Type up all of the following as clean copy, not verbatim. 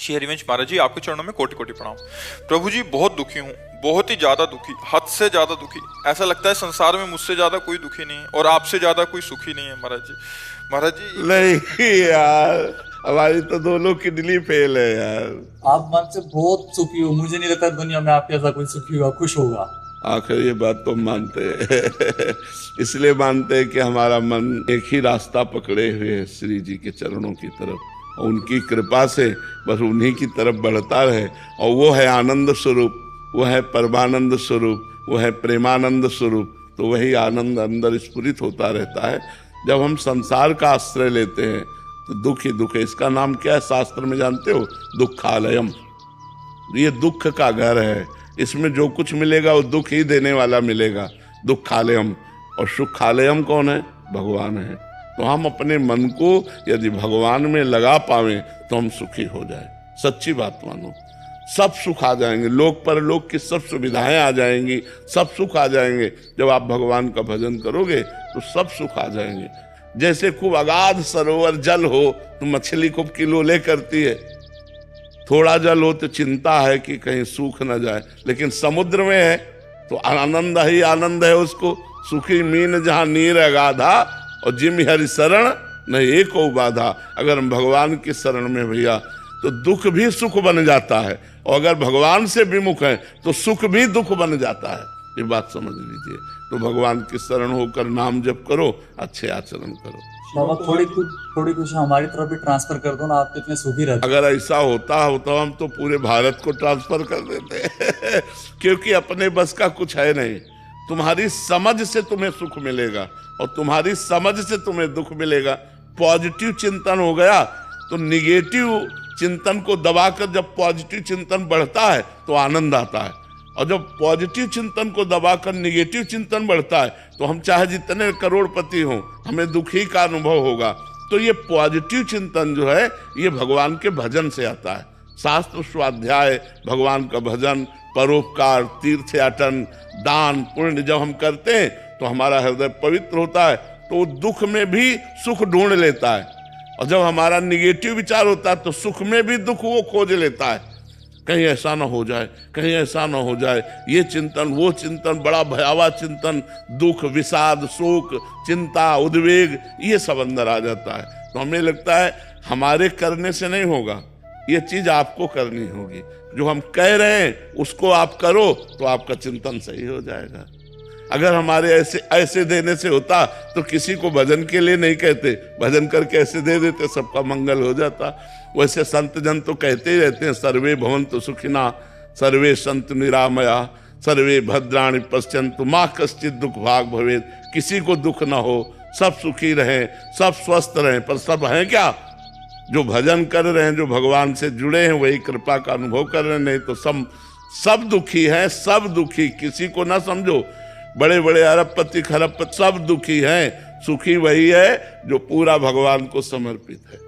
श्री हरिवंश महाराज जी, आपके चरणों में कोटि कोटि प्रणाम। प्रभु जी, बहुत दुखी हूँ, बहुत ही ज्यादा दुखी, हद से ज्यादा दुखी। ऐसा लगता है संसार में मुझसे ज्यादा कोई दुखी नहीं है और आपसे ज्यादा कोई सुखी नहीं है महाराज जी। महाराज जी नहीं यार, हमारी तो दोनों किडनी फेल है यार। आप मन से बहुत सुखी हो, मुझे नहीं लगता दुनिया में आपके जैसा कोई सुखी होगा, खुश होगा। आखिर ये बात तो मानते हैं इसलिए मानते हैं कि हमारा मन एक ही रास्ता पकड़े हुए है, श्री जी के चरणों की तरफ, और उनकी कृपा से बस उन्हीं की तरफ बढ़ता रहे। और वो है आनंद स्वरूप, वो है परमानंद स्वरूप, वो है प्रेमानंद स्वरूप। तो वही आनंद अंदर स्फुरित होता रहता है। जब हम संसार का आश्रय लेते हैं तो दुख ही दुख है। इसका नाम क्या है शास्त्र में जानते हो? दुखालयम। ये दुख का घर है, इसमें जो कुछ मिलेगा वो दुख ही देने वाला मिलेगा, दुखालयम। और सुखालयम कौन है? भगवान है। तो हम अपने मन को यदि भगवान में लगा पावें तो हम सुखी हो जाए। सच्ची बात मानो, सब सुख आ जाएंगे, लोक परलोक की सब सुविधाएं आ जाएंगी, सब सुख आ जाएंगे। जब आप भगवान का भजन करोगे तो सब सुख आ जाएंगे। जैसे खूब अगाध सरोवर जल हो तो मछली खूब किलोले करती है, थोड़ा जल हो तो चिंता है कि कहीं सूख न जाए, लेकिन समुद्र में है तो आनंद ही आनंद है उसको। सुखी मीन जहां नीर अगाधा और जिम हरि शरण न एको बाधा। अगर हम भगवान की शरण में भैया तो दुख भी सुख बन जाता है, और अगर भगवान से विमुख है तो सुख भी दुख बन जाता है। ये बात समझ लीजिए। तो भगवान की शरण होकर नाम जप करो, अच्छे आचरण करो। बाबा थोड़ी कुछ हमारी तरफ भी ट्रांसफर कर दो ना, आप कितने सुखी रहते। अगर ऐसा होता हम तो पूरे भारत को ट्रांसफर कर देते क्योंकि अपने बस का कुछ है नहीं। तुम्हारी समझ से तुम्हें सुख मिलेगा और तुम्हारी समझ से तुम्हें दुख मिलेगा। पॉजिटिव चिंतन हो गया तो निगेटिव चिंतन को दबाकर जब पॉजिटिव चिंतन बढ़ता है तो आनंद आता है, और जब पॉजिटिव चिंतन को दबाकर निगेटिव चिंतन बढ़ता है तो हम चाहे जितने करोड़पति हों, हमें दुखी का अनुभव होगा। तो ये पॉजिटिव चिंतन जो है ये भगवान के भजन से आता है। शास्त्र स्वाध्याय, भगवान का भजन, परोपकार, तीर्थयाटन, दान पुण्य जब हम करते हैं तो हमारा हृदय पवित्र होता है, तो दुख में भी सुख ढूंढ लेता है। और जब हमारा निगेटिव विचार होता है तो सुख में भी दुख वो खोज लेता है। कहीं ऐसा ना हो जाए, कहीं ऐसा ना हो जाए, ये चिंतन वो चिंतन, बड़ा भयावह चिंतन, दुख, विषाद, शोक, चिंता, उद्वेग, ये सब अंदर आ जाता है। तो हमें लगता है हमारे करने से नहीं होगा, ये चीज आपको करनी होगी। जो हम कह रहे हैं उसको आप करो तो आपका चिंतन सही हो जाएगा। अगर हमारे ऐसे देने से होता तो किसी को भजन के लिए नहीं कहते, भजन करके ऐसे दे देते, सबका मंगल हो जाता। वैसे संत जन तो कहते ही रहते हैं, सर्वे भवन्तु सुखिना, सर्वे सन्तु निरामया, सर्वे भद्राणि पश्यन्तु माँ कश्चित् दुख भाग भवेत्। किसी को दुख ना हो, सब सुखी रहें, सब स्वस्थ रहें। पर सब हैं क्या? जो भजन कर रहे हैं, जो भगवान से जुड़े हैं, वही कृपा का अनुभव कर रहे हैं। नहीं तो सब दुखी हैं, सब दुखी। किसी को ना समझो, बड़े बड़े अरबपति खरबपति सब दुखी हैं, सुखी वही है जो पूरा भगवान को समर्पित है।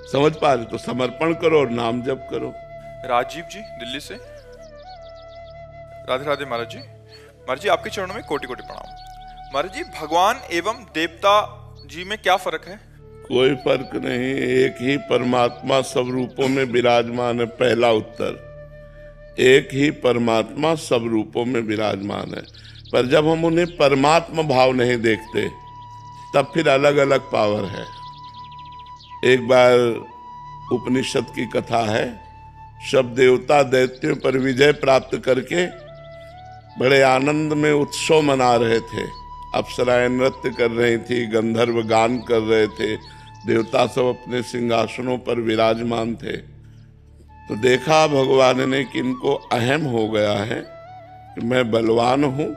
समझ पा रहे? तो समर्पण करो और नाम जप करो। राजीव जी दिल्ली से, राधे राधे महाराज जी। महाराज जी, आपके चरणों में कोटि कोटि प्रणाम। महाराज जी, भगवान एवं देवता जी में क्या फर्क है? कोई फर्क नहीं, एक ही परमात्मा सब रूपों में विराजमान है। पहला उत्तर, एक ही परमात्मा सब रूपों में विराजमान है। पर जब हम उन्हें परमात्मा भाव नहीं देखते तब फिर अलग अलग पावर है। एक बार उपनिषद की कथा है, सब देवता दैत्यों पर विजय प्राप्त करके बड़े आनंद में उत्सव मना रहे थे। अप्सराएं नृत्य कर रही थी, गंधर्व गान कर रहे थे, देवता सब अपने सिंहासनों पर विराजमान थे। तो देखा भगवान ने कि इनको अहम हो गया है कि मैं बलवान हूं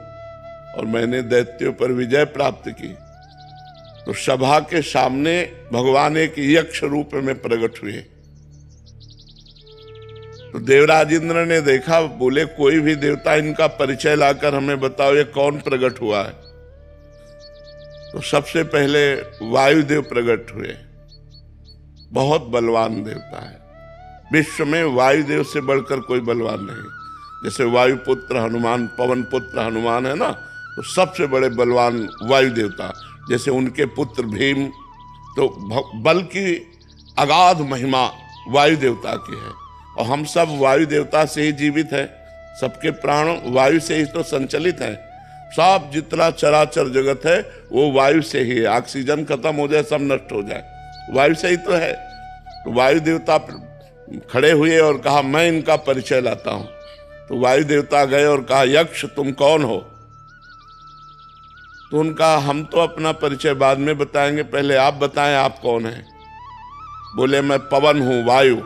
और मैंने दैत्यों पर विजय प्राप्त की। तो सभा के सामने भगवान एक यक्ष रूप में प्रकट हुए। तो देवराज इंद्र ने देखा, बोले कोई भी देवता इनका परिचय लाकर हमें बताओ, ये कौन प्रकट हुआ है। तो सबसे पहले वायुदेव प्रकट हुए। बहुत बलवान देवता है, विश्व में वायुदेव से बढ़कर कोई बलवान नहीं। जैसे वायुपुत्र हनुमान, पवन पुत्र हनुमान है ना, तो सबसे बड़े बलवान वायु देवता। जैसे उनके पुत्र भीम, तो बल की अगाध महिमा वायु देवता की है। और हम सब वायु देवता से ही जीवित है, सबके प्राण वायु से ही तो संचलित है। सब जितना चराचर जगत है वो वायु से ही है। ऑक्सीजन खत्म हो जाए, सब नष्ट हो जाए, वायु से ही तो है। तो वायु देवता खड़े हुए और कहा मैं इनका परिचय लाता हूं। तो वायु देवता गए और कहा यक्ष तुम कौन हो? तो उनका हम तो अपना परिचय बाद में बताएंगे, पहले आप बताएं आप कौन हैं। बोले मैं पवन हूं, वायु।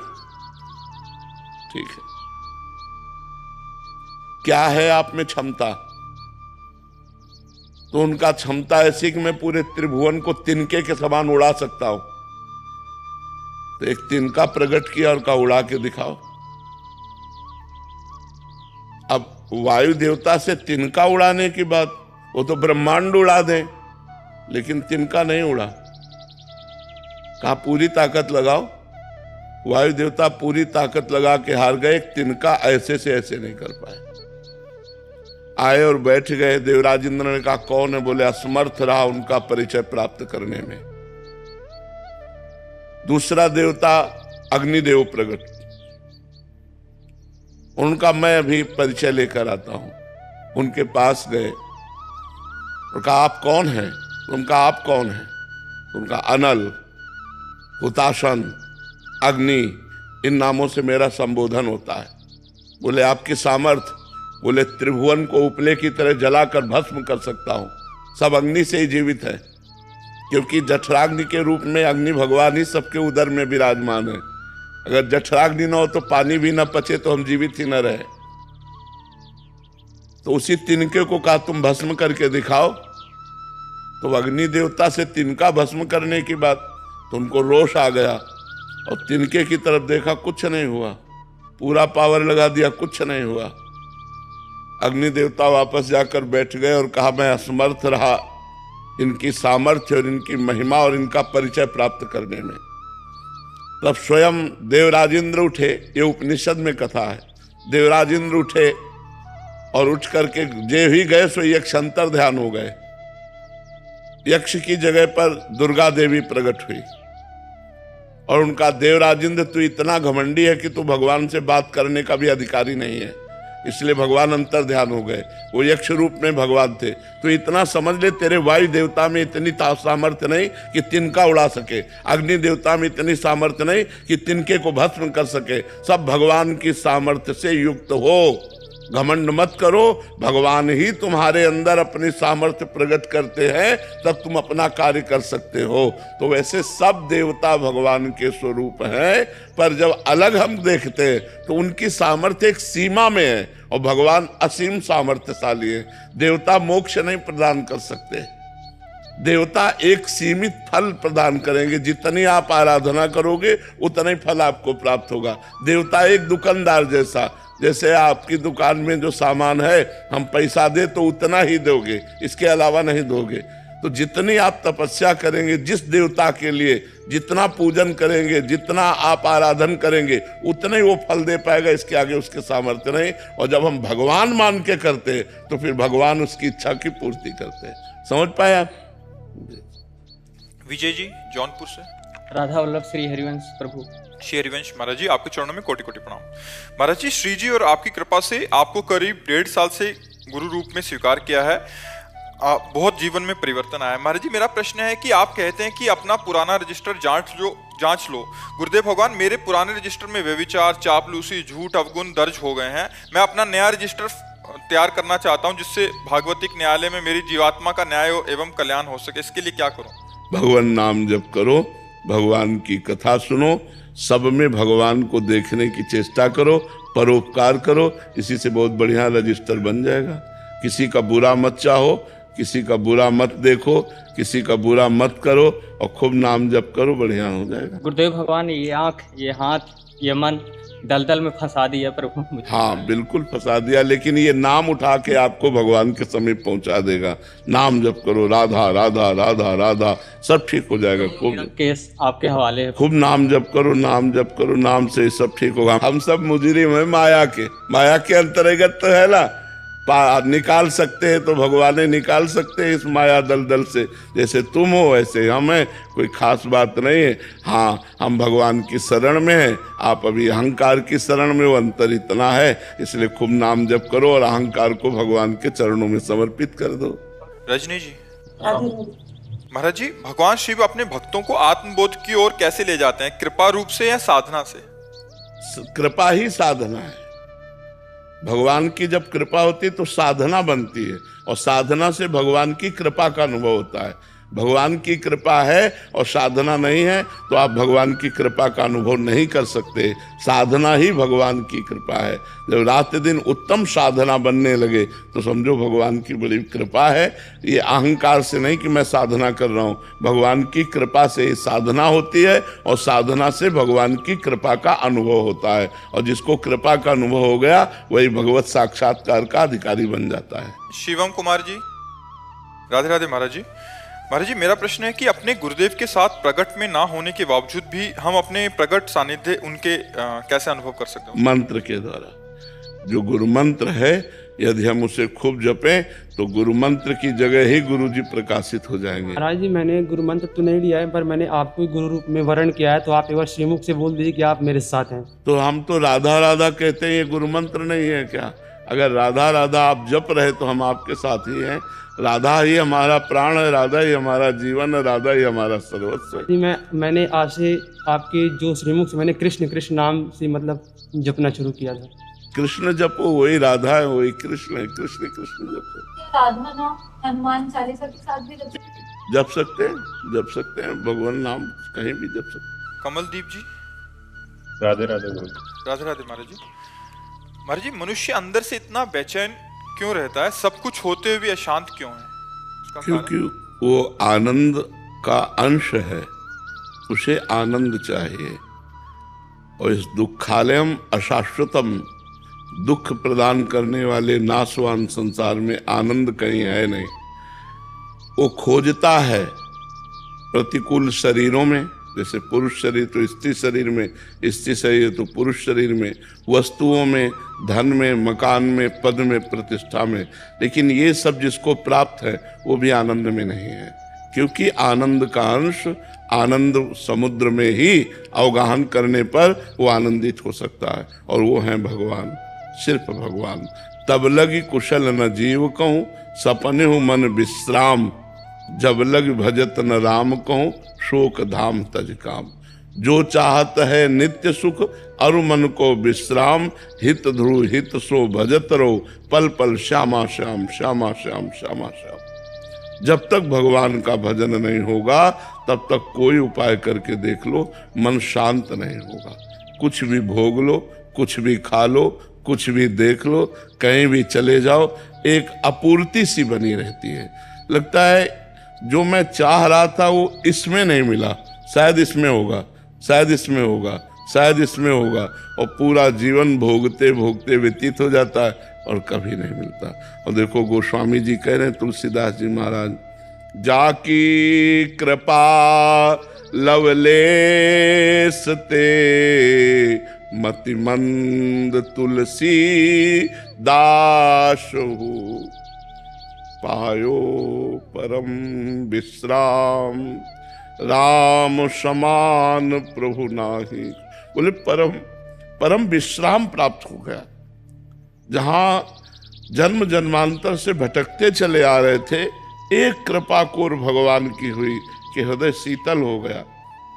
ठीक है, क्या है आप में क्षमता? तो उनका क्षमता ऐसी कि मैं पूरे त्रिभुवन को तिनके के समान उड़ा सकता हूं। तो एक तिनका प्रकट किया और कहा उड़ा के दिखाओ। अब वायु देवता से तिनका उड़ाने की बात, वो तो ब्रह्मांड उड़ा दें, लेकिन तिनका नहीं उड़ा। कहा पूरी ताकत लगाओ। वायु देवता पूरी ताकत लगा के हार गए, तिनका ऐसे से ऐसे नहीं कर पाए। आए और बैठ गए। देवराज इंद्र ने कहा कौन है? बोले असमर्थ रहा उनका परिचय प्राप्त करने में। दूसरा देवता अग्निदेव प्रकट, उनका मैं अभी परिचय लेकर आता हूं। उनके पास गए और कहा आप कौन हैं? उनका आप कौन हैं? उनका अनल, हुताशन, अग्नि, इन नामों से मेरा संबोधन होता है। बोले आपकी सामर्थ्य? बोले त्रिभुवन को उपले की तरह जलाकर भस्म कर सकता हूं। सब अग्नि से ही जीवित है, क्योंकि जठराग्नि के रूप में अग्नि भगवान ही सबके उदर में विराजमान है। अगर जठराग्नि न हो तो पानी भी न पचे तो हम जीवित ही न रहे। तो उसी तिनके को कहा तुम भस्म करके दिखाओ। तो अग्नि देवता से तिनका भस्म करने की बात, तो उनको रोष आ गया और तिनके की तरफ देखा, कुछ नहीं हुआ। पूरा पावर लगा दिया, कुछ नहीं हुआ। अग्नि देवता वापस जाकर बैठ गए और कहा मैं असमर्थ रहा इनकी सामर्थ्य और इनकी महिमा और इनका परिचय प्राप्त करने में। तब स्वयं देवराजेंद्र उठे, ये उपनिषद में कथा है। देवराजेंद्र उठे और उठ करके जे ही गए सो यक्ष अंतर ध्यान हो गए। यक्ष की जगह पर दुर्गा देवी प्रकट हुई और उनका देवराजेंद्र तू इतना घमंडी है कि तू भगवान से बात करने का भी अधिकारी नहीं है। इसलिए भगवान अंतर ध्यान हो गए। वो यक्ष रूप में भगवान थे। तो इतना समझ ले तेरे वायु देवता में इतनी सामर्थ्य नहीं कि तिनका उड़ा सके, अग्नि देवता में इतनी सामर्थ्य नहीं कि तिनके को भस्म कर सके। सब भगवान की सामर्थ्य से युक्त हो। घमंड मत करो, भगवान ही तुम्हारे अंदर अपनी सामर्थ्य प्रकट करते हैं, तब तुम अपना कार्य कर सकते हो। तो वैसे सब देवता भगवान के स्वरूप हैं, पर जब अलग हम देखते हैं तो उनकी सामर्थ्य एक सीमा में है और भगवान असीम सामर्थ्यशाली है। देवता मोक्ष नहीं प्रदान कर सकते। देवता एक सीमित फल प्रदान करेंगे। जितनी आप आराधना करोगे उतना ही फल आपको प्राप्त होगा। देवता एक दुकानदार जैसे आपकी दुकान में जो सामान है, हम पैसा दे तो उतना ही दोगे, इसके अलावा नहीं दोगे। तो जितनी आप तपस्या करेंगे, जिस देवता के लिए जितना पूजन करेंगे, जितना आप आराधन करेंगे, उतना ही वो फल दे पाएगा, इसके आगे उसके सामर्थ्य नहीं। और जब हम भगवान मान के करते हैं तो फिर भगवान उसकी इच्छा की पूर्ति करते हैं। समझ पाए आप? विजय जी जौनपुर से। राधा वल्लभ श्री हरिवंश प्रभु। श्री हरिवंश महाराज जी, आपके चरणों में कोटि कोटि प्रणाम। महाराज जी, श्री जी और आपकी कृपा से आपको करीब 1.5 साल से गुरु रूप में स्वीकार किया है। बहुत जीवन में परिवर्तन आया। महाराज जी, मेरा प्रश्न है कि आप कहते हैं कि अपना पुराना रजिस्टर जांच लो। गुरुदेव भगवान, मेरे पुराने रजिस्टर में व्यभिचार, चापलूसी, झूठ, अवगुण दर्ज हो गए हैं। मैं अपना नया रजिस्टर तैयार करना चाहता हूं, जिससे भागवतिक न्यायालय में मेरी जीवात्मा का न्याय एवं कल्याण हो सके। इसके लिए क्या करूं? भगवान नाम जप करो, भगवान की कथा सुनो, सब में भगवान को देखने की चेष्टा करो, परोपकार करो। इसी से बहुत बढ़िया रजिस्टर बन जाएगा। किसी का बुरा मत चाहो, किसी का बुरा मत देखो, किसी का बुरा मत करो और खूब नाम जप करो, बढ़िया हो जाएगा। गुरुदेव भगवान, ये आंख, ये हाथ, ये मन दलदल में फंसा दिया प्रभु मुझे। हाँ, बिल्कुल फंसा दिया, लेकिन ये नाम उठा के आपको भगवान के समीप पहुंचा देगा। नाम जप करो, राधा राधा राधा राधा, सब ठीक हो जाएगा। खूब केस आपके हवाले है। खूब नाम जप करो, नाम जप करो, नाम से सब ठीक होगा। हम सब मुजरिम है माया के अंतर्गत तो है ना, निकाल सकते हैं तो भगवान निकाल सकते हैं इस माया दलदल से। जैसे तुम हो वैसे हम हैं, कोई खास बात नहीं है। हाँ, हम भगवान की शरण में हैं, आप अभी अहंकार की शरण में हो, अंतर इतना है। इसलिए खूब नाम जप करो और अहंकार को भगवान के चरणों में समर्पित कर दो। रजनी जी, महाराज जी, भगवान शिव अपने भक्तों को आत्मबोध की ओर कैसे ले जाते हैं, कृपा रूप से या साधना से? कृपा ही साधना है। भगवान की जब कृपा होती है तो साधना बनती है, और साधना से भगवान की कृपा का अनुभव होता है। भगवान की कृपा है और साधना नहीं है तो आप भगवान की कृपा का अनुभव नहीं कर सकते। साधना ही भगवान की कृपा है। जब रात दिन उत्तम साधना बनने लगे तो समझो भगवान की बड़ी कृपा है। ये अहंकार से नहीं कि मैं साधना कर रहा हूँ, भगवान की कृपा से ही साधना होती है, और साधना से भगवान की कृपा का अनुभव होता है। और जिसको कृपा का अनुभव हो गया वही भगवत साक्षात्कार का अधिकारी बन जाता है। शिवम कुमार जी, राधे राधे महाराज जी। महाराज जी, मेरा प्रश्न है कि अपने गुरुदेव के साथ प्रकट में ना होने के बावजूद भी हम अपने प्रकट सानिध्य उनके कैसे अनुभव कर सकते हैं? मंत्र के द्वारा। जो गुरु मंत्र है यदि हम उसे खूब जपें तो गुरु मंत्र की जगह ही गुरु जी प्रकाशित हो जाएंगे। महाराज जी, मैंने गुरु मंत्र तो नहीं लिया है, पर मैंने आपको गुरु रूप में वर्ण किया है, तो आप एक बार श्रीमुख से बोल दीजिए कि आप मेरे साथ हैं। तो हम तो राधा राधा कहते हैं, ये गुरु मंत्र नहीं है क्या? अगर राधा राधा आप जप रहे तो हम आपके साथ ही हैं। राधा ही हमारा प्राण है, राधा ही हमारा जीवन है, राधा ही हमारा सर्वस्व है। जी, मैंने आज से आपके जो श्रीमुख से मैंने कृष्ण कृष्ण नाम से मतलब जपना शुरू किया था। कृष्ण जपो, वही राधा है, वही कृष्ण है। कृष्ण कृष्ण जपो। साधना नाम हनुमान चालीसा के साथ भी जप सकते हैं भगवान नाम कहीं भी जप सकते हैं। कमलदीप जी, राधे राधे गुरु। राधे राधे महाराज जी। महाराज जी, मनुष्य अंदर से इतना बेचैन क्यों रहता है, सब कुछ होते हुए भी अशांत क्यों है? क्योंकि वो आनंद का अंश है, उसे आनंद चाहिए। और इस दुखालयम अशाश्वतम, दुख प्रदान करने वाले नाशवान संसार में आनंद कहीं है नहीं। वो खोजता है प्रतिकूल शरीरों में, जैसे पुरुष शरीर तो स्त्री शरीर में, स्त्री शरीर तो पुरुष शरीर में, वस्तुओं में, धन में, मकान में, पद में, प्रतिष्ठा में। लेकिन ये सब जिसको प्राप्त है वो भी आनंद में नहीं है, क्योंकि आनंद का अंश आनंद समुद्र में ही अवगाहन करने पर वो आनंदित हो सकता है, और वो है भगवान, सिर्फ भगवान। तब लगी कुशल न जीव कहूँ, सपने हूँ मन विश्राम, जब लग भजत न राम कहूँ, शोक धाम तज काम। जो चाहत है नित्य सुख, अरु मन को विश्राम, हित ध्रुव हित सो भजत रहो, पल पल श्यामा श्याम श्यामा श्याम श्यामा श्याम। जब तक भगवान का भजन नहीं होगा तब तक कोई उपाय करके देख लो, मन शांत नहीं होगा। कुछ भी भोग लो, कुछ भी खा लो, कुछ भी देख लो, कहीं भी चले जाओ, एक अपूर्ति सी बनी रहती है। लगता है जो मैं चाह रहा था वो इसमें नहीं मिला, शायद इसमें होगा, शायद इसमें होगा, शायद इसमें होगा, और पूरा जीवन भोगते भोगते व्यतीत हो जाता है और कभी नहीं मिलता। और देखो गोस्वामी जी कह रहे हैं, तुलसीदास जी महाराज, जाकी कृपा लवलेस ते, मतिमंद तुलसी दास हो, पायो परम विश्राम, राम समान प्रभु नाही। बोले परम विश्राम प्राप्त हो गया। जहां जन्म जन्मांतर से भटकते चले आ रहे थे, एक कृपा कोर भगवान की हुई कि हृदय शीतल हो गया।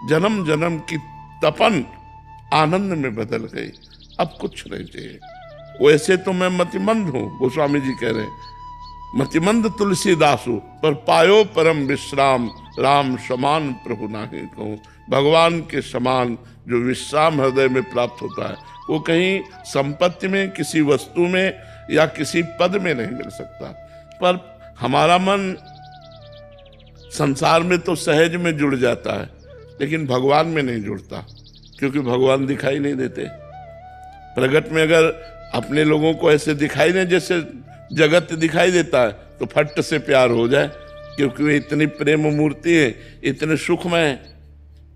जन्म जन्म की तपन आनंद में बदल गई। अब कुछ नहीं चाहिए। वैसे तो मैं मतिमंद हूं, गोस्वामी जी कह रहे हैं, मतिमंद तुलसीदासु, पर पायो परम विश्राम, राम समान प्रभु नाही कहूँ। भगवान के समान जो विश्राम हृदय में प्राप्त होता है वो कहीं संपत्ति में, किसी वस्तु में या किसी पद में नहीं मिल सकता। पर हमारा मन संसार में तो सहज में जुड़ जाता है, लेकिन भगवान में नहीं जुड़ता, क्योंकि भगवान दिखाई नहीं देते। प्रगट में अगर अपने लोगों को ऐसे दिखाई नहीं जैसे जगत दिखाई देता है तो फट से प्यार हो जाए, क्योंकि वे इतनी प्रेम मूर्ति है, इतने सुखमय है,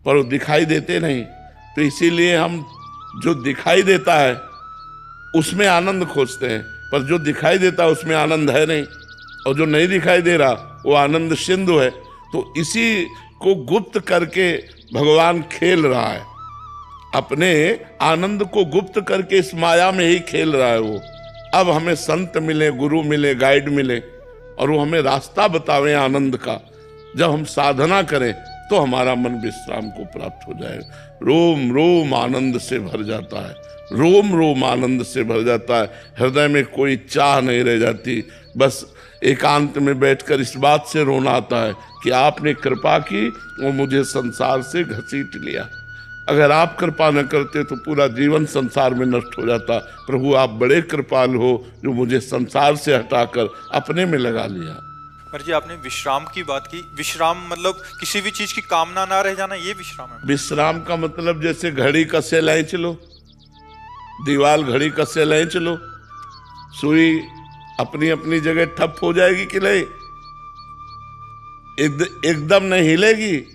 पर वो दिखाई देते नहीं। तो इसीलिए हम जो दिखाई देता है उसमें आनंद खोजते हैं, पर जो दिखाई देता है उसमें आनंद है नहीं, और जो नहीं दिखाई दे रहा वो आनंद सिंधु है। तो इसी को गुप्त करके भगवान खेल रहा है, अपने आनंद को गुप्त करके इस माया में ही खेल रहा है वो। अब हमें संत मिले, गुरु मिले, गाइड मिले, और वो हमें रास्ता बतावे आनंद का। जब हम साधना करें तो हमारा मन विश्राम को प्राप्त हो जाएगा। रोम रोम आनंद से भर जाता है, रोम रोम आनंद से भर जाता है। हृदय में कोई चाह नहीं रह जाती। बस एकांत में बैठकर इस बात से रोना आता है कि आपने कृपा की, वो मुझे संसार से घसीट लिया। अगर आप कृपा न करते तो पूरा जीवन संसार में नष्ट हो जाता। प्रभु आप बड़े कृपाल हो जो मुझे संसार से हटाकर अपने में लगा लिया। महाराज जी आपने विश्राम की बात की। विश्राम मतलब किसी भी चीज की कामना ना रह जाना, ये विश्राम है? विश्राम का मतलब जैसे घड़ी कसे लाए चलो, दीवार घड़ी कसे लाए चलो, सुई अपनी अपनी जगह ठप हो जाएगी कि नहीं? एकदम नहीं हिलेगी।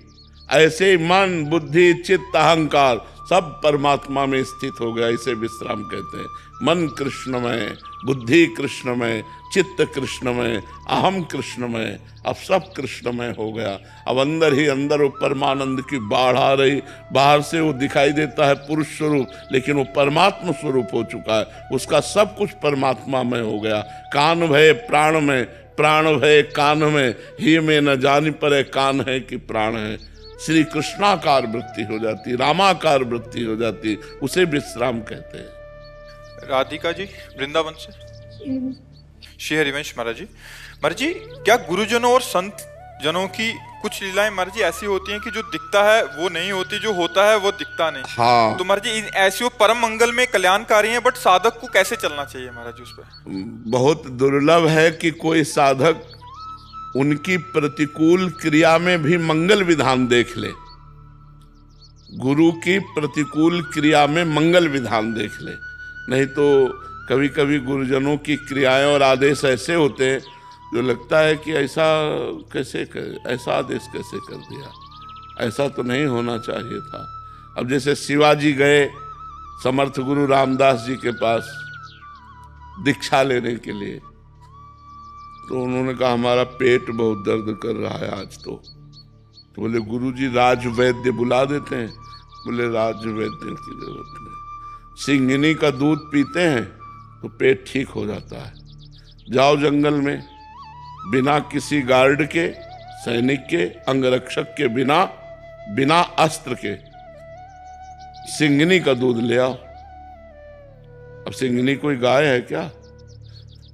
ऐसे ही मन, बुद्धि, चित्त, अहंकार सब परमात्मा में स्थित हो गया, इसे विश्राम कहते हैं। मन कृष्णमय, बुद्धि कृष्णमय, चित्त कृष्णमय, अहम कृष्णमय, अब सब कृष्णमय हो गया। अब अंदर ही अंदर वो परमानंद की बाढ़ आ रही। बाहर से वो दिखाई देता है पुरुष स्वरूप, लेकिन वो परमात्मा स्वरूप हो चुका है। उसका सब कुछ परमात्मा में हो गया। कान भय प्राण में, प्राण भय कान में, ही में न जान पर कान है कि प्राण है। श्री कृष्णाकार वृत्ति हो जाती, रामाकार वृत्ति हो जाती, उसे विश्राम कहते हैं। राधिका जी वृंदावन से। श्री हरिवंश महाराज जी, महाराज जी क्या गुरुजनों और संत जनों की कुछ लीलाएं महाराज जी ऐसी होती हैं कि जो दिखता है वो नहीं होती, जो होता है वो दिखता नहीं? हाँ। तो महाराज जी ऐसी वो परम मंगल में कल्याणकारी हैं, बट साधक को कैसे चलना चाहिए महाराज जी उस पर? बहुत दुर्लभ है कि कोई साधक उनकी प्रतिकूल क्रिया में भी मंगल विधान देख ले। गुरु की प्रतिकूल क्रिया में मंगल विधान देख ले। नहीं तो कभी कभी गुरुजनों की क्रियाएं और आदेश ऐसे होते हैं जो लगता है कि ऐसा कैसे ऐसा आदेश कैसे कर दिया, ऐसा तो नहीं होना चाहिए था। अब जैसे शिवाजी गए समर्थ गुरु रामदास जी के पास दीक्षा लेने के लिए, तो उन्होंने कहा हमारा पेट बहुत दर्द कर रहा है आज तो बोले गुरुजी राज वैद्य बुला देते हैं। बोले राज वैद्य की जरूरत नहीं, सिंगिनी का दूध पीते हैं तो पेट ठीक हो जाता है। जाओ जंगल में, बिना किसी गार्ड के, सैनिक के, अंगरक्षक के, बिना अस्त्र के सिंगिनी का दूध ले आओ। अब सिंगिनी कोई गाय है क्या?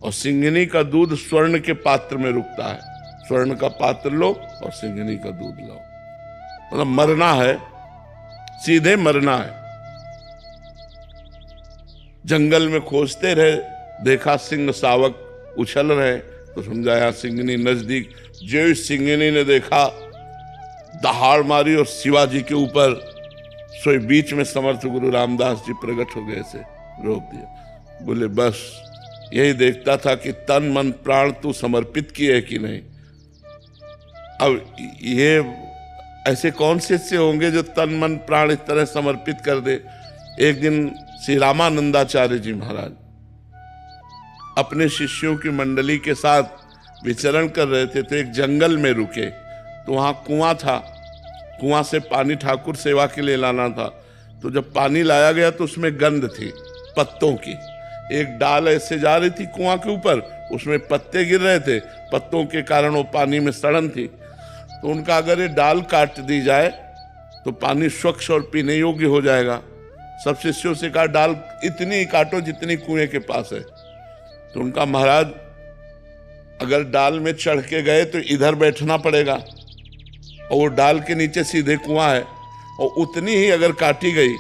और सिंगिनी का दूध स्वर्ण के पात्र में रुकता है। स्वर्ण का पात्र लो और सिंगिनी का दूध लाओ। मतलब मरना है, सीधे मरना है। जंगल में खोजते रहे, देखा सिंह सावक उछल रहे तो समझा यहाँ सिंगिनी नजदीक। जो सिंगिनी ने देखा दहाड़ मारी और शिवाजी के ऊपर सोई बीच में समर्थ गुरु रामदास जी प्रकट हो गए, से रोक दिया। बोले बस यही देखता था कि तन मन प्राण तू समर्पित किए कि नहीं। अब ये ऐसे कौन से होंगे जो तन मन प्राण इस तरह समर्पित कर दे। एक दिन श्री रामानंदाचार्य जी महाराज अपने शिष्यों की मंडली के साथ विचरण कर रहे थे, तो एक जंगल में रुके, तो वहां कुआं था। कुआं से पानी ठाकुर सेवा के लिए लाना था। तो जब पानी लाया गया तो उसमें गंध थी पत्तों की। एक डाल ऐसे जा रही थी कुआं के ऊपर, उसमें पत्ते गिर रहे थे, पत्तों के कारण वो पानी में सड़न थी। तो उनका अगर ये डाल काट दी जाए तो पानी स्वच्छ और पीने योग्य हो जाएगा। सब शिष्यों से कहा डाल इतनी ही काटो जितनी कुएं के पास है। तो उनका महाराज अगर डाल में चढ़ के गए तो इधर बैठना पड़ेगा, और वो डाल के नीचे सीधे कुआं है, और उतनी ही अगर काटी गई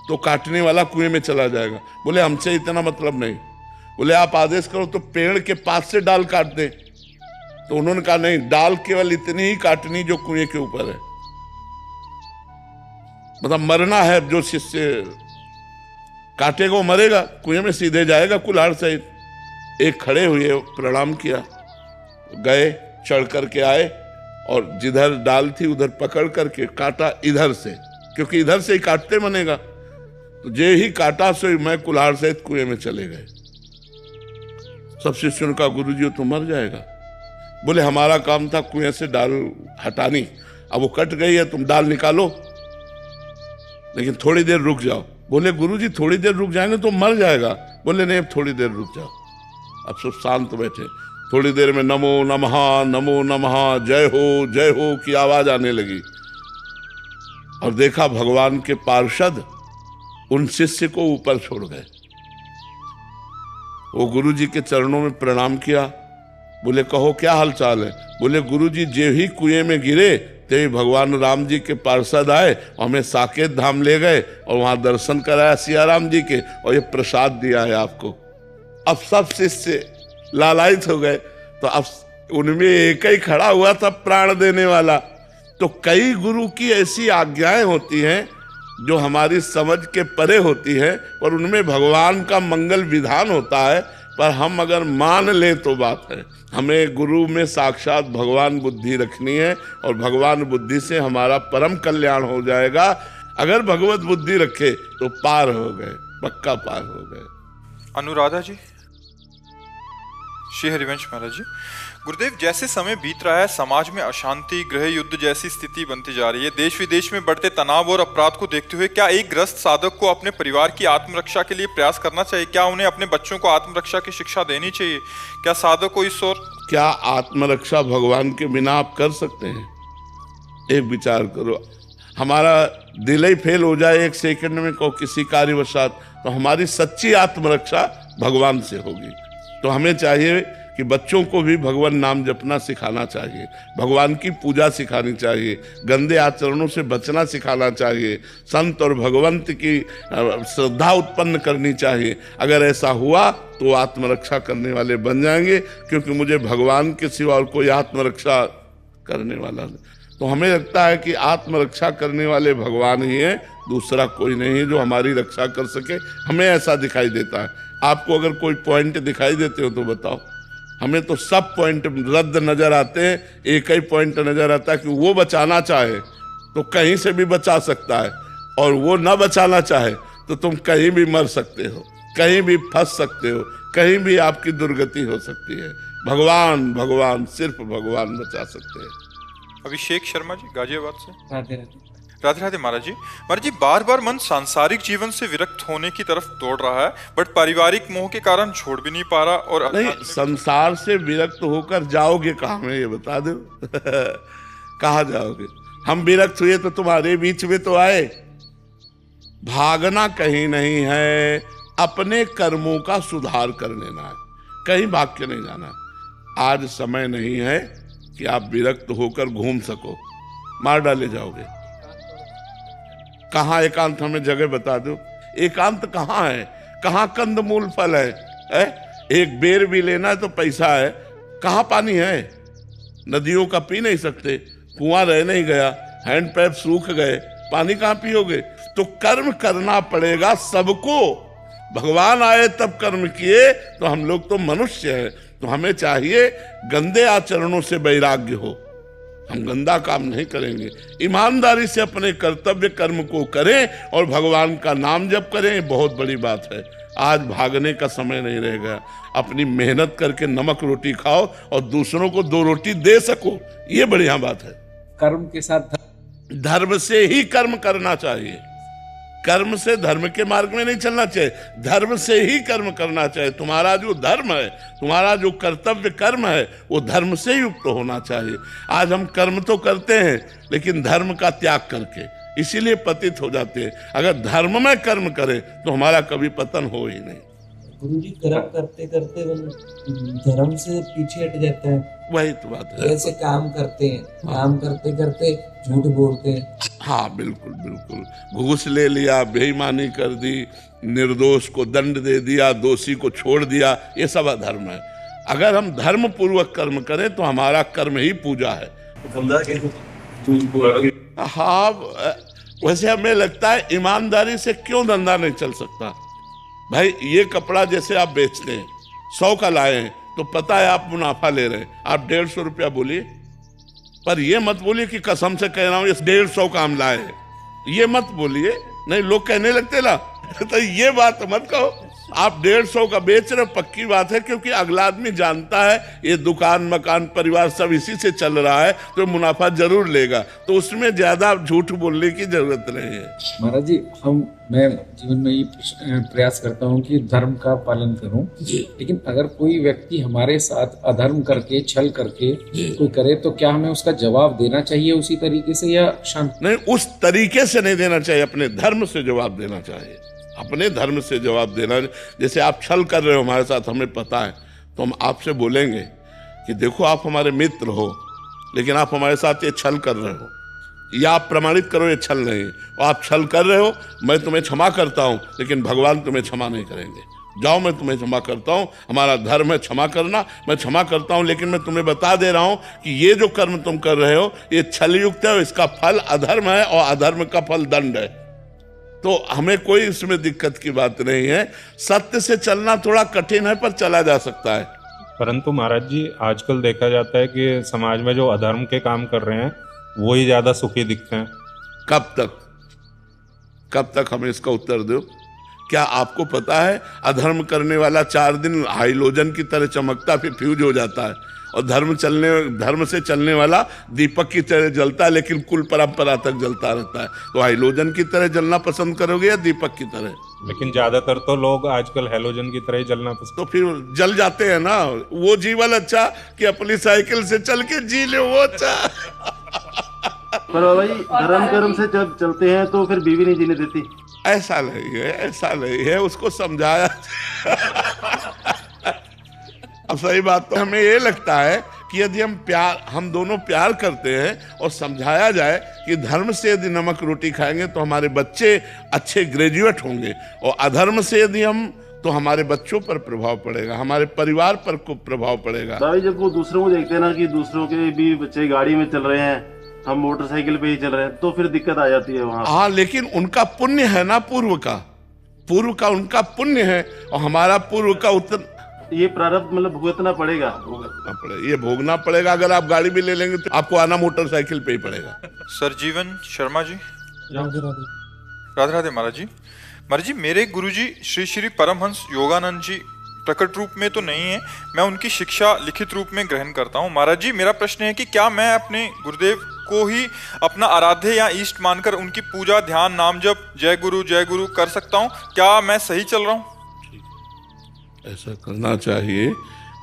तो काटने वाला कुएं में चला जाएगा। बोले हमसे इतना मतलब नहीं। बोले आप आदेश करो तो पेड़ के पास से डाल काट दे। तो उन्होंने कहा नहीं, डाल केवल इतनी ही काटनी जो कुएं के ऊपर है। मतलब मरना है, जो शिष्य काटेगा वो मरेगा, कुएं में सीधे जाएगा कुल्हाड़ सहित। एक खड़े हुए, प्रणाम किया, गए, चढ़ करके आए, और जिधर डाल थी उधर पकड़ करके काटा इधर से, क्योंकि इधर से ही काटते बनेगा। तो जे ही काटा सो मैं कुल्हाड़ सहित कुएं में चले गए। सब शिष्यों ने कहा गुरुजी वो तो मर जाएगा। बोले हमारा काम था कुएं से डाल हटानी, अब वो कट गई है, तुम डाल निकालो, लेकिन थोड़ी देर रुक जाओ। बोले गुरुजी थोड़ी देर रुक जाएंगे तो मर जाएगा। बोले नहीं, अब थोड़ी देर रुक जाओ। अब सब शांत बैठे। थोड़ी देर में नमो नमः जय हो की आवाज आने लगी, और देखा भगवान के पार्षद उन शिष्य को ऊपर छोड़ गए। वो गुरुजी के चरणों में प्रणाम किया। बोले कहो क्या हालचाल है? बोले गुरुजी जे ही कुएं में गिरे ते भगवान राम जी के पार्षद आए और हमें साकेत धाम ले गए और वहां दर्शन कराया सिया राम जी के, और ये प्रसाद दिया है आपको। अब सब शिष्य लालायित हो गए। तो अब उनमें एक ही खड़ा हुआ था प्राण देने वाला। तो कई गुरु की ऐसी आज्ञाएं होती हैं जो हमारी समझ के परे होती है, पर उनमें भगवान का मंगल विधान होता है। पर हम अगर मान लें तो बात है। हमें गुरु में साक्षात भगवान बुद्धि रखनी है, और भगवान बुद्धि से हमारा परम कल्याण हो जाएगा। अगर भगवत बुद्धि रखे तो पार हो गए, पक्का पार हो गए। अनुराधा जी, श्री हरिवंश महाराज जी, गुरुदेव जैसे समय बीत रहा है, समाज में अशांति, गृह युद्ध जैसी स्थिति बनती जा रही है। देश विदेश में बढ़ते तनाव और अपराध को देखते हुए क्या एक ग्रस्त साधक को अपने परिवार की आत्मरक्षा के लिए प्रयास करना चाहिए? क्या उन्हें अपने बच्चों को आत्मरक्षा की शिक्षा देनी चाहिए? क्या साधक को इस ओर क्या आत्मरक्षा भगवान के बिना आप कर सकते हैं? एक विचार करो, हमारा दिल ही फेल हो जाए एक सेकंड में को किसी कार्यवशात, तो हमारी सच्ची आत्मरक्षा भगवान से होगी। तो हमें चाहिए कि बच्चों को भी भगवान नाम जपना सिखाना चाहिए, भगवान की पूजा सिखानी चाहिए, गंदे आचरणों से बचना सिखाना चाहिए, संत और भगवंत की श्रद्धा उत्पन्न करनी चाहिए। अगर ऐसा हुआ तो आत्मरक्षा करने वाले बन जाएंगे, क्योंकि मुझे भगवान के सिवा और कोई आत्मरक्षा करने वाला नहीं। तो हमें लगता है कि आत्मरक्षा करने वाले भगवान ही हैं, दूसरा कोई नहीं है जो हमारी रक्षा कर सके। हमें ऐसा दिखाई देता है। आपको अगर कोई पॉइंट दिखाई देते हो तो बताओ। हमें तो सब पॉइंट रद्द नजर आते हैं। एक ही पॉइंट नजर आता है कि वो बचाना चाहे तो कहीं से भी बचा सकता है, और वो ना बचाना चाहे तो तुम कहीं भी मर सकते हो, कहीं भी फंस सकते हो, कहीं भी आपकी दुर्गति हो सकती है। भगवान भगवान सिर्फ भगवान बचा सकते हैं। अभिषेक शर्मा जी, गाजियाबाद से। राधे राधे। राधे राधे महाराज जी। महाराज जी, बार बार मन सांसारिक जीवन से विरक्त होने की तरफ दौड़ रहा है, बट पारिवारिक मोह के कारण छोड़ भी नहीं पा रहा। और नहीं, संसार से विरक्त होकर जाओगे कहाँ में, ये बता दो। कहाँ जाओगे? हम विरक्त हुए तो तुम्हारे बीच में तो आए। भागना कहीं नहीं है, अपने कर्मों का सुधार कर लेना है, कहीं भाग के नहीं जाना। आज समय नहीं है कि आप विरक्त होकर घूम सको, मार डाले जाओगे। कहाँ एकांत, हमें जगह बता दो। एकांत कहाँ है? कहाँ कंदमूल फल है? एक बेर भी लेना है तो पैसा है। कहाँ पानी है? नदियों का पी नहीं सकते, कुआं रह नहीं गया, हैंड पैप सूख गए, पानी कहाँ पियोगे? तो कर्म करना पड़ेगा सबको। भगवान आए तब कर्म किए, तो हम लोग तो मनुष्य हैं। तो हमें चाहिए गंदे आचरणों से वैराग्य हो। हम गंदा काम नहीं करेंगे, ईमानदारी से अपने कर्तव्य कर्म को करें और भगवान का नाम जप करें। बहुत बड़ी बात है। आज भागने का समय नहीं रह गया। अपनी मेहनत करके नमक रोटी खाओ और दूसरों को 2 रोटी दे सको, ये बढ़िया बात है। कर्म के साथ धर्म से ही कर्म करना चाहिए। कर्म से धर्म के मार्ग में नहीं चलना चाहिए, धर्म से ही कर्म करना चाहिए। तुम्हारा जो धर्म है, तुम्हारा जो कर्तव्य कर्म है, वो धर्म से युक्त होना चाहिए। आज हम कर्म तो करते हैं लेकिन धर्म का त्याग करके, इसीलिए पतित हो जाते हैं। अगर धर्म में कर्म करें तो हमारा कभी पतन हो ही नहीं। गुरुजी कर्म करते करते धर्म से पीछे हट जाते हैं। वही तो बात है। ऐसे काम करते हैं, काम करते करते झूठ बोलते हैं। हाँ बिल्कुल बिल्कुल। घूस ले लिया, बेईमानी कर दी, निर्दोष को दंड दे दिया, दोषी को छोड़ दिया, ये सब अधर्म है। अगर हम धर्म पूर्वक कर्म करें तो हमारा कर्म ही पूजा है। हाँ, वैसे हमें लगता है ईमानदारी से क्यों धंधा नहीं चल सकता? भाई ये कपड़ा जैसे आप बेचते हैं, 100 का लाए हैं तो पता है आप मुनाफा ले रहे हैं, आप 150 रुपया बोलिए, पर ये मत बोलिए कि कसम से कह रहा हूं ये 150 का हम लाए हैं, ये मत बोलिए। नहीं, लोग कहने लगते ना तो ये बात मत कहो। आप 150 का बेच रहे हो, पक्की बात है, क्योंकि अगला आदमी जानता है ये दुकान मकान परिवार सब इसी से चल रहा है, तो मुनाफा जरूर लेगा, तो उसमें ज्यादा झूठ बोलने की जरूरत नहीं है। महाराज जी, मैं जीवन में ये प्रयास करता हूँ कि धर्म का पालन करूँ, लेकिन अगर कोई व्यक्ति हमारे साथ अधर्म करके छल करके कोई करे तो क्या हमें उसका जवाब देना चाहिए उसी तरीके से या शांत? नहीं, उस तरीके से नहीं देना चाहिए, अपने धर्म से जवाब देना चाहिए, अपने धर्म से जवाब देना। जैसे आप छल कर रहे हो हमारे साथ, हमें पता है, तो हम आपसे बोलेंगे कि देखो आप हमारे मित्र हो, लेकिन आप हमारे साथ ये छल कर रहे हो, या आप प्रमाणित करो ये छल नहीं, और आप छल कर रहे हो, मैं तुम्हें क्षमा करता हूं, लेकिन भगवान तुम्हें क्षमा नहीं करेंगे। जाओ, मैं तुम्हें क्षमा करता हूं, हमारा धर्म है क्षमा करना, मैं क्षमा करता हूं, लेकिन मैं तुम्हें बता दे रहा हूं कि ये जो कर्म तुम कर रहे हो ये छलयुक्त है, इसका फल अधर्म है, और अधर्म का फल दंड है। तो हमें कोई इसमें दिक्कत की बात नहीं है। सत्य से चलना थोड़ा कठिन है, पर चला जा सकता है। परंतु महाराज जी, आजकल देखा जाता है कि समाज में जो अधर्म के काम कर रहे हैं वो ही ज्यादा सुखी दिखते हैं। कब तक हमें इसका उत्तर दो? क्या आपको पता है अधर्म करने वाला 4 दिन हाइलोजन की तरह चमकता फिर फ्यूज हो जाता है, और धर्म से चलने वाला दीपक की तरह जलता है, लेकिन कुल परंपरा तक जलता रहता है। तो हाइलोजन की तरह जलना पसंद करोगे या दीपक की तरह? लेकिन ज्यादातर तो लोग आजकल हेलोजन की तरह ही जलना पसंद। तो फिर जल जाते हैं ना। वो जीवन अच्छा कि अपनी साइकिल से चल के जी ले, वो अच्छा। पर भाई धर्म कर्म से जब चलते हैं तो फिर बीवी नहीं जीने देती। ऐसा नहीं है, ऐसा नहीं है, उसको समझाया। अब सही बात तो हमें ये लगता है कि यदि हम दोनों प्यार करते हैं और समझाया जाए कि धर्म से यदि नमक रोटी खाएंगे तो हमारे बच्चे अच्छे ग्रेजुएट होंगे, और अधर्म से यदि हम, तो हमारे बच्चों पर प्रभाव पड़ेगा, हमारे परिवार पर को प्रभाव पड़ेगा। भाई जब वो दूसरों को देखते हैं ना कि दूसरों के भी बच्चे गाड़ी में चल रहे हैं, हम मोटरसाइकिल पे ही चल रहे हैं, तो फिर दिक्कत आ जाती है वहाँ। हाँ, लेकिन उनका पुण्य है ना, पूर्व का उनका पुण्य है, और हमारा पूर्व का उत्तर। ये प्रारब्ध मतलब भुगतना पड़ेगा। ये भोगना पड़ेगा। अगर आप गाड़ी भी ले लेंगे तो आपको आना मोटरसाइकिल पे ही पड़ेगा। सरजीवन शर्मा जी। राधे राधे। राधे राधे महाराज जी। महाराज जी, मेरे गुरुजी श्री श्री परमहंस योगानंद जी प्रकट रूप में तो नहीं है, मैं उनकी शिक्षा लिखित रूप में ग्रहण करता हूँ। महाराज जी, मेरा प्रश्न है कि क्या मैं अपने गुरुदेव को ही अपना आराध्य या इष्ट मानकर उनकी पूजा, ध्यान, नाम जप, जय गुरु कर सकता हूँ? क्या मैं सही चल रहा हूँ? ऐसा करना चाहिए।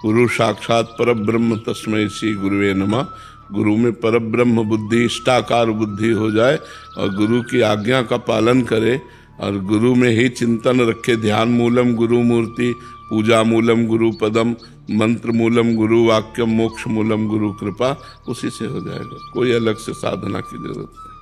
गुरु साक्षात परब्रह्म तस्मै श्री गुरुवे नमः। गुरु में परब्रह्म बुद्धि, इष्टाकार बुद्धि हो जाए, और गुरु की आज्ञा का पालन करे, और गुरु में ही चिंतन रखे। ध्यान मूलम गुरु मूर्ति, पूजा मूलम गुरु पदम, मंत्र मूलम गुरु वाक्यम, मोक्ष मूलम गुरु कृपा, उसी से हो जाएगा। कोई अलग से साधना की जरूरत नहीं।